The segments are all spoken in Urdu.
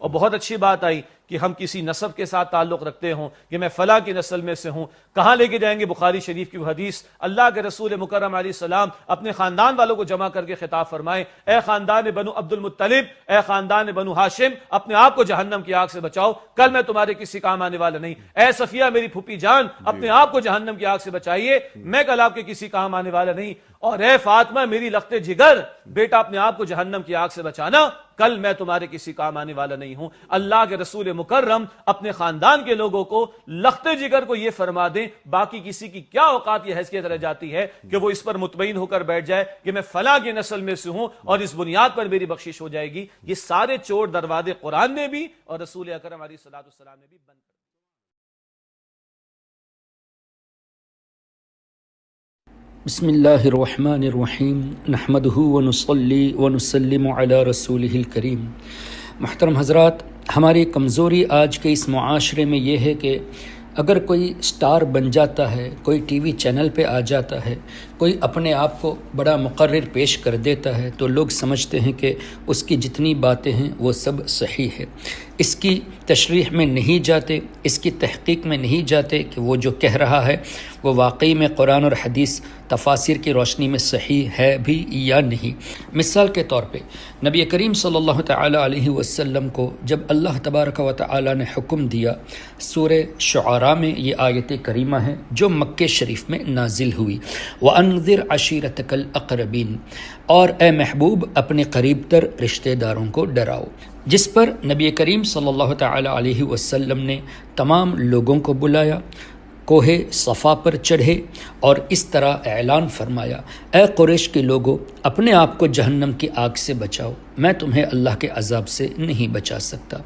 اور بہت اچھی بات آئی کہ ہم کسی نسب کے ساتھ تعلق رکھتے ہوں کہ میں فلاں کی نسل میں سے ہوں. کہاں لے کے جائیں گے؟ بخاری شریف کی وہ حدیث، اللہ کے رسول مکرم علیہ السلام اپنے خاندان والوں کو جمع کر کے خطاب فرمائے، اے خاندان بنو عبد المطلب، اے خاندان بنو ہاشم، اپنے آپ کو جہنم کی آگ سے بچاؤ، کل میں تمہارے کسی کام آنے والا نہیں. اے صفیہ میری پھوپھی جان، اپنے آپ کو جہنم کی آگ سے بچائیے، میں کل آپ کے کسی کام آنے والا نہیں. اور اے فاطمہ میری لخت جگر، بیٹا اپنے آپ کو جہنم کی آگ سے بچانا، کل میں تمہارے کسی کام آنے والا نہیں ہوں. اللہ کے رسول مکرم اپنے خاندان کے لوگوں کو لخت جگر کو یہ فرما دیں، باقی کسی کی کیا اوقات یہ حیثیت رہ جاتی ہے کہ وہ اس پر مطمئن ہو کر بیٹھ جائے کہ میں فلاں کی نسل میں سے ہوں اور اس بنیاد پر میری بخشش ہو جائے گی. یہ سارے چور دروازے قرآن نے بھی اور رسول اکرم علیہ السلام نے بھی بند کر. بسم اللہ الرحمن الرحیم نحمدہ ونصلی ونسلم علی رسولہ الکریم. محترم حضرات، ہماری کمزوری آج کے اس معاشرے میں یہ ہے کہ اگر کوئی سٹار بن جاتا ہے، کوئی ٹی وی چینل پہ آ جاتا ہے، کوئی اپنے آپ کو بڑا مقرر پیش کر دیتا ہے تو لوگ سمجھتے ہیں کہ اس کی جتنی باتیں ہیں وہ سب صحیح ہے. اس کی تشریح میں نہیں جاتے، اس کی تحقیق میں نہیں جاتے کہ وہ جو کہہ رہا ہے وہ واقعی میں قرآن اور حدیث تفاسیر کی روشنی میں صحیح ہے بھی یا نہیں. مثال کے طور پہ نبی کریم صلی اللہ تعالی علیہ وسلم کو جب اللہ تبارک و تعالی نے حکم دیا، سورہ شعراء میں یہ آیت کریمہ ہے جو مکہ شریف میں نازل ہوئی، وَأَنذِرْ عَشِيرَتَكَ الْأَقْرَبِينَ، اور اے محبوب اپنے قریب تر رشتہ داروں کو ڈراؤ، جس پر نبی کریم صلی اللہ تعالی علیہ وسلم نے تمام لوگوں کو بلایا، کوہ صفا پر چڑھے اور اس طرح اعلان فرمایا، اے قریش کے لوگوں، اپنے آپ کو جہنم کی آگ سے بچاؤ، میں تمہیں اللہ کے عذاب سے نہیں بچا سکتا.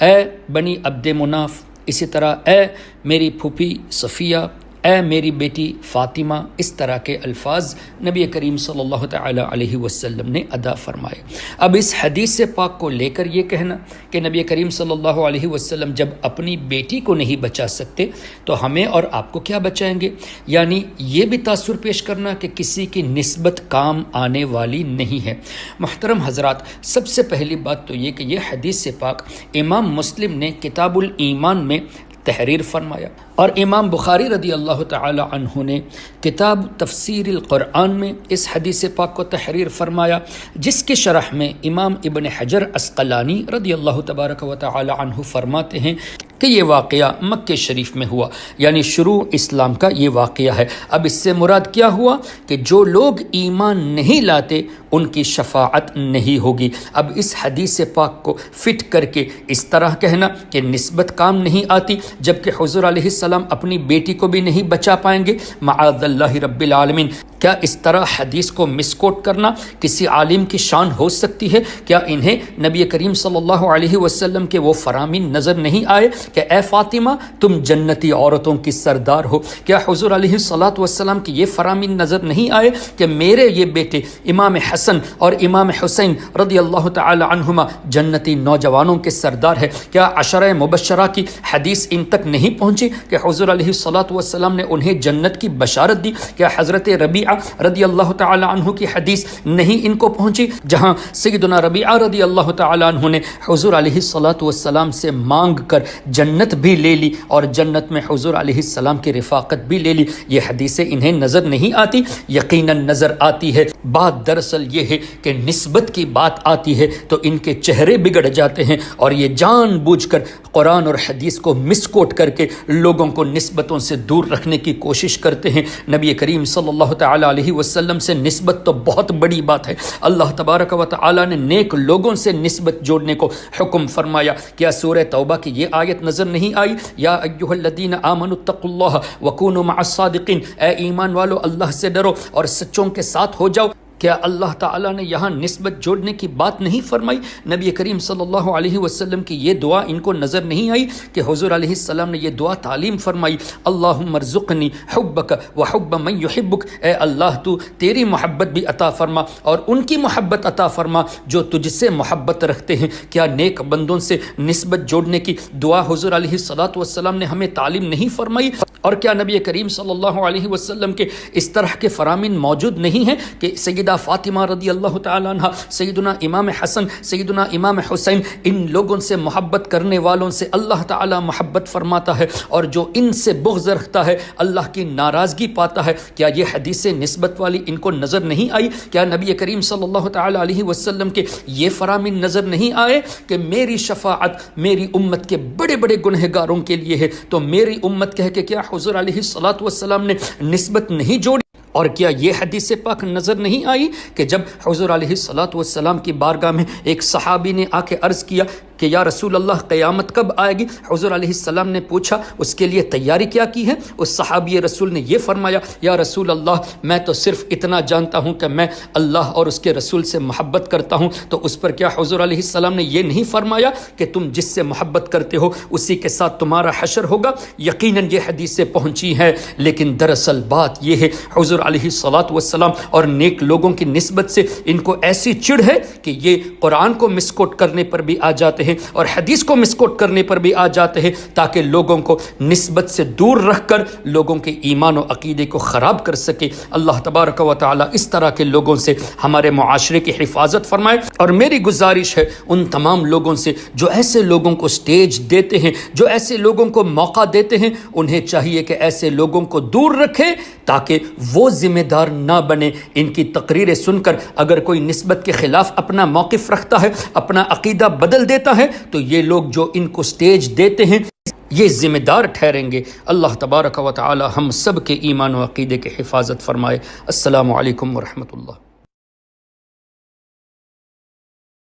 اے بنی عبد مناف، اسی طرح اے میری پھوپھی صفیہ، اے میری بیٹی فاطمہ، اس طرح کے الفاظ نبی کریم صلی اللہ تعالی علیہ وسلم نے ادا فرمائے. اب اس حدیث پاک کو لے کر یہ کہنا کہ نبی کریم صلی اللہ علیہ وسلم جب اپنی بیٹی کو نہیں بچا سکتے تو ہمیں اور آپ کو کیا بچائیں گے، یعنی یہ بھی تاثر پیش کرنا کہ کسی کی نسبت کام آنے والی نہیں ہے. محترم حضرات، سب سے پہلی بات تو یہ کہ یہ حدیث پاک امام مسلم نے کتاب الایمان میں تحریر فرمایا اور امام بخاری رضی اللہ تعالی عنہ نے کتاب تفسیر القرآن میں اس حدیث پاک کو تحریر فرمایا، جس کے شرح میں امام ابن حجر عسقلانی رضی اللہ تبارک و تعالی عنہ فرماتے ہیں کہ یہ واقعہ مکہ شریف میں ہوا، یعنی شروع اسلام کا یہ واقعہ ہے. اب اس سے مراد کیا ہوا کہ جو لوگ ایمان نہیں لاتے ان کی شفاعت نہیں ہوگی. اب اس حدیث پاک کو فٹ کر کے اس طرح کہنا کہ نسبت کام نہیں آتی، جبکہ حضور علیہ السلام اپنی بیٹی کو بھی نہیں بچا پائیں گے، معاذ اللہ رب العالمین، کیا اس طرح حدیث کو مسکوٹ کرنا کسی عالم کی شان ہو سکتی ہے؟ کیا انہیں نبی کریم صلی اللہ علیہ وسلم کے وہ فرامین نظر نہیں آئے کہ اے فاطمہ تم جنتی عورتوں کی سردار ہو؟ کیا حضور علیہ السلام کی یہ فرامین نظر نہیں آئے کہ میرے یہ بیٹے امام حسن اور امام حسین رضی اللہ تعالی عنہما جنتی نوجوانوں کے سردار ہے؟ کیا عشرہ مبشرہ کی حدیث ان تک نہیں پہنچی کہ حضور علیہ السلام نے انہیں جنت کی بشارت دی؟ کیا حضرت ربیعہ رضی اللہ تعالی عنہ کی حدیث نہیں ان کو پہنچی جہاں سیدنا ربیعہ رضی اللہ تعالی عنہ نے حضور علیہ السلام سے مانگ کر جنت بھی لے لی اور جنت میں حضور علیہ السلام کی رفاقت بھی لے لی؟ یہ حدیثیں انہیں نظر نہیں آتی؟ یقیناً نظر آتی ہے. بات دراصل یہ ہے کہ نسبت کی بات آتی ہے تو ان کے چہرے بگڑ جاتے ہیں اور یہ جان بوجھ کر قرآن اور حدیث کو مسکوٹ کر کے لوگوں کو نسبتوں سے دور رکھنے کی کوشش کرتے ہیں. نبی کریم صلی اللہ تعالی علیہ وسلم سے نسبت تو بہت بڑی بات ہے. اللہ تبارک و تعالی نے نیک لوگوں سے نسبت جوڑنے کو حکم فرمایا. کیا سورہ توبہ کی یہ آیت نظر نہیں آئی؟ یا ایھا الذین آمنوا اتقوا اللہ وکونوا مع الصادقین، اے ایمان والو اللہ سے ڈرو اور سچوں کے ساتھ ہو جاؤ. کیا اللہ تعالیٰ نے یہاں نسبت جوڑنے کی بات نہیں فرمائی؟ نبی کریم صلی اللہ علیہ وسلم کی یہ دعا ان کو نظر نہیں آئی کہ حضور علیہ السلام نے یہ دعا تعلیم فرمائی، اللہم ارزقنی حبک وحب من یحبک، اے اللہ تو تیری محبت بھی عطا فرما اور ان کی محبت عطا فرما جو تجھ سے محبت رکھتے ہیں. کیا نیک بندوں سے نسبت جوڑنے کی دعا حضور علیہ السلام نے ہمیں تعلیم نہیں فرمائی؟ اور کیا نبی کریم صلی اللہ علیہ وسلم کے اس طرح کے فرامین موجود نہیں ہیں کہ سیدہ سیدہ فاطمہ رضی اللہ تعالیٰ عنہ، سیدنا امام حسن، سیدنا امام حسین، ان لوگوں سے محبت کرنے والوں سے اللہ تعالیٰ محبت فرماتا ہے، اور جو ان سے بغض رکھتا ہے اللہ کی ناراضگی پاتا ہے۔ کیا یہ حدیث نسبت والی ان کو نظر نہیں آئی؟ کیا نبی کریم صلی اللہ تعالیٰ علیہ وسلم کے یہ فرامین نظر نہیں آئے کہ میری شفاعت میری امت کے بڑے بڑے گنہگاروں کے لیے ہے؟ تو میری امت کہہ کے کیا حضور علیہ الصلاۃ والسلام نے نسبت نہیں جوڑی؟ اور کیا یہ حدیث پاک نظر نہیں آئی کہ جب حضور علیہ الصلاۃ والسلام کی بارگاہ میں ایک صحابی نے آ کے عرض کیا کہ یا رسول اللہ قیامت کب آئے گی؟ حضور علیہ السلام نے پوچھا اس کے لیے تیاری کیا کی ہے؟ اس صحابی رسول نے یہ فرمایا یا رسول اللہ میں تو صرف اتنا جانتا ہوں کہ میں اللہ اور اس کے رسول سے محبت کرتا ہوں۔ تو اس پر کیا حضور علیہ السلام نے یہ نہیں فرمایا کہ تم جس سے محبت کرتے ہو اسی کے ساتھ تمہارا حشر ہوگا؟ یقیناً یہ حدیث سے پہنچی ہے، لیکن دراصل بات یہ ہے حضور علیہ الصلاۃ والسلام اور نیک لوگوں کی نسبت سے ان کو ایسی چڑ ہے کہ یہ قرآن کو مسکوٹ کرنے پر بھی آ جاتے ہیں اور حدیث کو مسکوٹ کرنے پر بھی آ جاتے ہیں، تاکہ لوگوں کو نسبت سے دور رکھ کر لوگوں کے ایمان و عقیدے کو خراب کر سکے۔ اللہ تبارک و تعالی اس طرح کے لوگوں سے ہمارے معاشرے کی حفاظت فرمائے۔ اور میری گزارش ہے ان تمام لوگوں سے جو ایسے لوگوں کو سٹیج دیتے ہیں، جو ایسے لوگوں کو موقع دیتے ہیں، انہیں چاہیے کہ ایسے لوگوں کو دور رکھے تاکہ وہ ذمہ دار نہ بنے۔ ان کی تقریریں سن کر اگر کوئی نسبت کے خلاف اپنا موقف رکھتا ہے، اپنا عقیدہ بدل دیتا ہے، تو یہ لوگ جو ان کو سٹیج دیتے ہیں یہ ذمہ دار ٹھہریں گے۔ اللہ تبارک و تعالی ہم سب کے ایمان و عقیدے کی حفاظت فرمائے۔ السلام علیکم ورحمۃ اللہ۔